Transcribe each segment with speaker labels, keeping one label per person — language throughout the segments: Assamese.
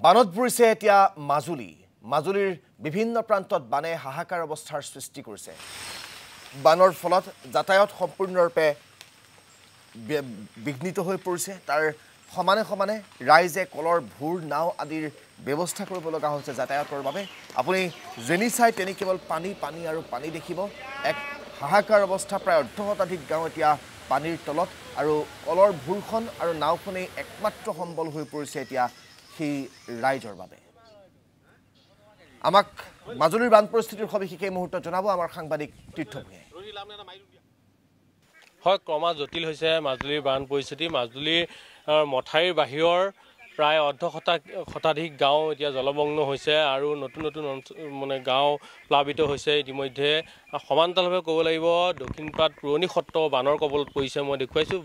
Speaker 1: বানত পৰিছে এতিয়া মাজুলীৰ বিভিন্ন প্ৰান্তত বানে হাহাকাৰ অৱস্থাৰ সৃষ্টি কৰিছে। বানৰ ফলত যাতায়াত সম্পূৰ্ণৰূপে বিঘ্নিত হৈ পৰিছে। তাৰ সমানে সমানে ৰাইজে কলৰ ভূৰ নাও আদিৰ ব্যৱস্থা কৰিব লগা হৈছে যাতায়াতৰ বাবে। আপুনি যেনি চাই তেনি কেৱল পানী আৰু পানী দেখিব। এক হাহাকাৰ অৱস্থা, প্ৰায় অৰ্ধ শতাধিক গাঁও এতিয়া পানীৰ তলত আৰু কলৰ ভূৰখন আৰু নাওখনেই একমাত্ৰ সম্বল হৈ পৰিছে এতিয়া সেই ৰাইজৰ বাবে। আমাক মাজুলীৰ বান পৰিস্থিতিৰ সবিশেষ এই মুহূৰ্তত জনাব আমাৰ সাংবাদিক তীৰ্থ ভূঞাই।
Speaker 2: হয়, ক্ৰমাৎ জটিল হৈছে মাজুলীৰ বান পৰিস্থিতি। মাজুলীৰ মথাউৰিৰ বাহিৰৰ প্ৰায় অৰ্ধ শতাধিক গাঁও এতিয়া জলমগ্ন হৈছে আৰু নতুন মানে গাঁও প্লাবিত হৈছে ইতিমধ্যে। সমান্তৰালভাৱে ক'ব লাগিব দক্ষিণপাট পুৰণি সত্ৰ বানৰ কবলত পৰিছে। মই দেখুৱাইছোঁ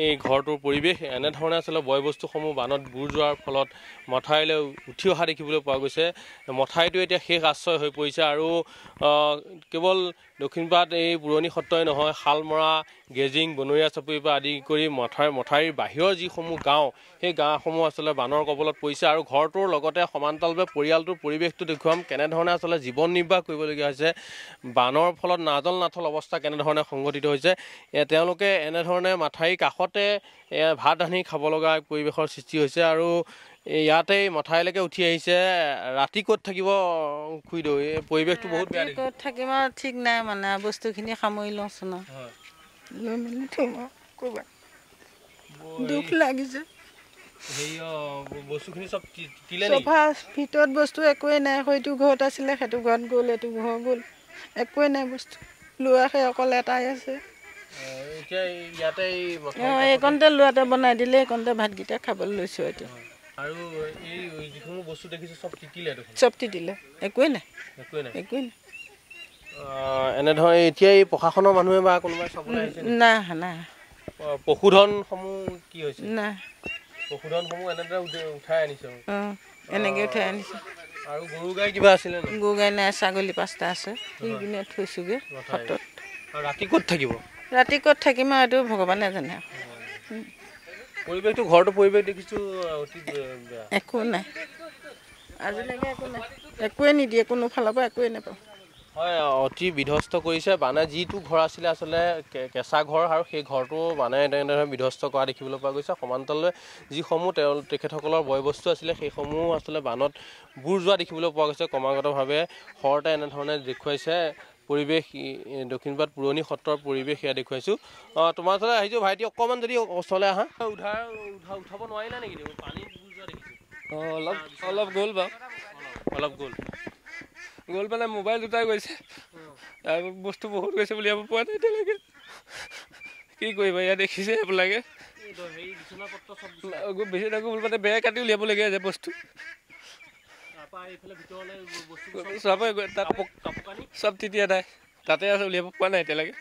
Speaker 2: এই ঘৰটোৰ পৰিৱেশ। এনেধৰণে আচলতে বয় বস্তুসমূহ বানত বুৰ যোৱাৰ ফলত মথাউৰিলৈ উঠি অহা দেখিবলৈ পোৱা গৈছে। মথাউৰিটো এতিয়া শেষ আশ্ৰয় হৈ পৰিছে আৰু কেৱল দক্ষিণপাট এই পুৰণি সত্ৰই নহয়, শালমৰা, গেজিং, বনৰীয়া চাপৰিৰ পৰা আদি কৰি মথাউৰিৰ বাহিৰৰ যিসমূহ গাঁও, সেই গাঁওসমূহ আচলতে বানৰ কবলত পৰিছে আৰু ঘৰটোৰ লগতে সমান্তৰালভাৱে পৰিয়ালটোৰ পৰিৱেশটো দেখুৱাম কেনেধৰণে আচলতে জীৱন নিৰ্বাহ কৰিবলগীয়া হৈছে। বানৰ ফলত নাজল নাথল অৱস্থা কেনেধৰণে সংঘটিত হৈছে। তেওঁলোকে এনেধৰণে মথাউৰিৰ কাষতে ভাত ৰান্ধি খাব লগা পৰিৱেশৰ সৃষ্টি হৈছে আৰু ইয়াতেই মথাউৰিলৈকে উঠি আহিছে। ৰাতি ক'ত থাকিব খুইদেউ? এই পৰিৱেশটো বহুত বেয়া।
Speaker 3: ক'ত থাকিম আৰু ঠিক নাই, মানে বস্তুখিনি সামৰি লওঁচোন লৈ মেলি থম ক'ৰবাত। দুখ লাগিছে।
Speaker 2: বস্তুখিনি চব তিলে
Speaker 3: চফা ভিতৰত বস্তু একোৱেই নাই। হয়তো ঘৰত আছিলে, সেইটো ঘৰত গ'ল, এইটো ঘৰ গ'ল, একোৱেই নাই বস্তু। লোৱাহে অকল এটাই আছে। এইকণতে লোৱাতে বনাই দিলে, এইকণতে ভাতকেইটা খাবলৈ লৈছোঁ এতিয়া।
Speaker 2: আৰু এই যিসমূহ বস্তু দেখিছোঁ চব তিতিলে দেখোন।
Speaker 3: চব তিতিলে, একোৱেই নাই।
Speaker 2: এনেধৰণে এতিয়া এই প্ৰশাসনৰ মানুহে বা কোনোবাই চাবলৈ আহিছে?
Speaker 3: নাই।
Speaker 2: পশুধনসমূহ কি হৈছে?
Speaker 3: নাই,
Speaker 2: পশুধনসমূহ এনেদৰে উঠাই আনিছে।
Speaker 3: এনেকৈ উঠাই আনিছে।
Speaker 2: আৰু গৰু গাই কিবা আছিলে?
Speaker 3: গৰু গাই নাই, ছাগলী 5টা আছে, সেইপিনে থৈছোগৈ হাতত।
Speaker 2: ৰাতি ক'ত থাকিব?
Speaker 3: ৰাতি ক'ত থাকিম আৰু এইটো ভগৱানে জানে।
Speaker 2: পৰিৱেশটো, ঘৰটো পৰিৱেশ দেখিছোঁ অতি বেয়া।
Speaker 3: একো নাই আজিলৈকে, একো নাই, একোৱে নিদিয়ে, কোনো ফালৰ পৰা একোৱে নাপাওঁ।
Speaker 2: হয়, অতি বিধ্বস্ত কৰিছে বানে। যিটো ঘৰ আছিলে আচলতে কেঁচা ঘৰ আৰু সেই ঘৰটো বানে এনেদৰে বিধ্বস্ত কৰা দেখিবলৈ পোৱা গৈছে। সমান্তৰালভাৱে যিসমূহ তেখেতসকলৰ বয় বস্তু আছিলে সেইসমূহ আচলতে বানত বুৰ যোৱা দেখিবলৈ পোৱা গৈছে ক্ৰমাগতভাৱে। শৰতে এনেধৰণে দেখুৱাইছে পৰিৱেশ। দক্ষিণপাট পুৰণি সত্ৰৰ পৰিৱেশ সেয়া দেখুৱাইছোঁ। তোমাৰ ওচৰলৈ আহিছোঁ ভাইটি, অকণমান যদি ওচৰলৈ আহা। উঠাব নোৱাৰিলা নেকি? পানী বুৰ যোৱা দেখিছোঁ।
Speaker 4: অলপ গ'ল বাৰু,
Speaker 2: অলপ গ'ল
Speaker 4: মানে মোবাইল দুটাই গৈছে আৰু বস্তু বহুত গৈছে বুলি আমি পোৱা নাই এতিয়ালৈকে। কি কৰিবা, ইয়াত দেখিছে আপোনালোকে বেছি ডাঙৰ মানে বেৰ কাটি উলিয়াবলগীয়া যে বস্তু চব তেতিয়া নাই, তাতে আছে, উলিয়াব পোৱা নাই এতিয়ালৈকে।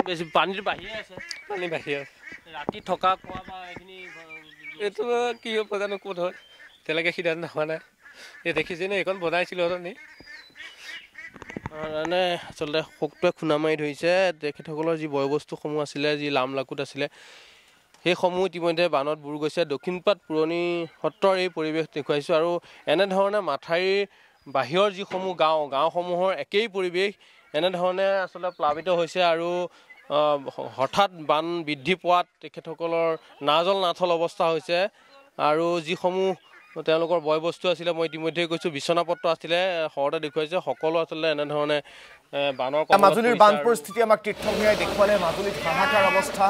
Speaker 2: বেছি পানীটো বাঢ়িয়ে আছে।
Speaker 4: পানী বাঢ়ি আছে।
Speaker 2: ৰাতি থকা খোৱা বা এইখিনি
Speaker 4: এইটো কি হ'ব জানো, ক'ত হয় এতিয়ালৈকে সিদ্ধান্ত হোৱা নাই। এই দেখিছে নে, এইখন বনাইছিলোঁ অথনি।
Speaker 2: মানে আচলতে শোকটোৱে খুন্দা মাৰি ধৰিছে। তেখেতসকলৰ যি বয় বস্তুসমূহ আছিলে, যি লাম লাকুত আছিলে, সেইসমূহ ইতিমধ্যে বানত বুৰ গৈছে। দক্ষিণপাট পুৰণি সত্ৰৰ এই পৰিৱেশ দেখুৱাইছোঁ আৰু এনেধৰণে মথাউৰিৰ বাহিৰৰ যিসমূহ গাঁওসমূহৰ একেই পৰিৱেশ। এনেধৰণে আচলতে প্লাবিত হৈছে আৰু হঠাৎ বান বৃদ্ধি পোৱাত তেখেতসকলৰ নাজল নাথল অৱস্থা হৈছে আৰু যিসমূহ তেওঁলোকৰ বয় বস্তু আছিলে, মই ইতিমধ্যে কৈছোঁ বিচনাপত্ৰ আছিলে, শৰতে দেখুৱাইছে সকলো আচলতে এনেধৰণে বানৰ
Speaker 1: মাজুলীৰ বান পৰিস্থিতি আমাক তীৰ্থ ভূঞাই দেখুৱালে। মাজুলীত হাহাকাৰ অৱস্থা।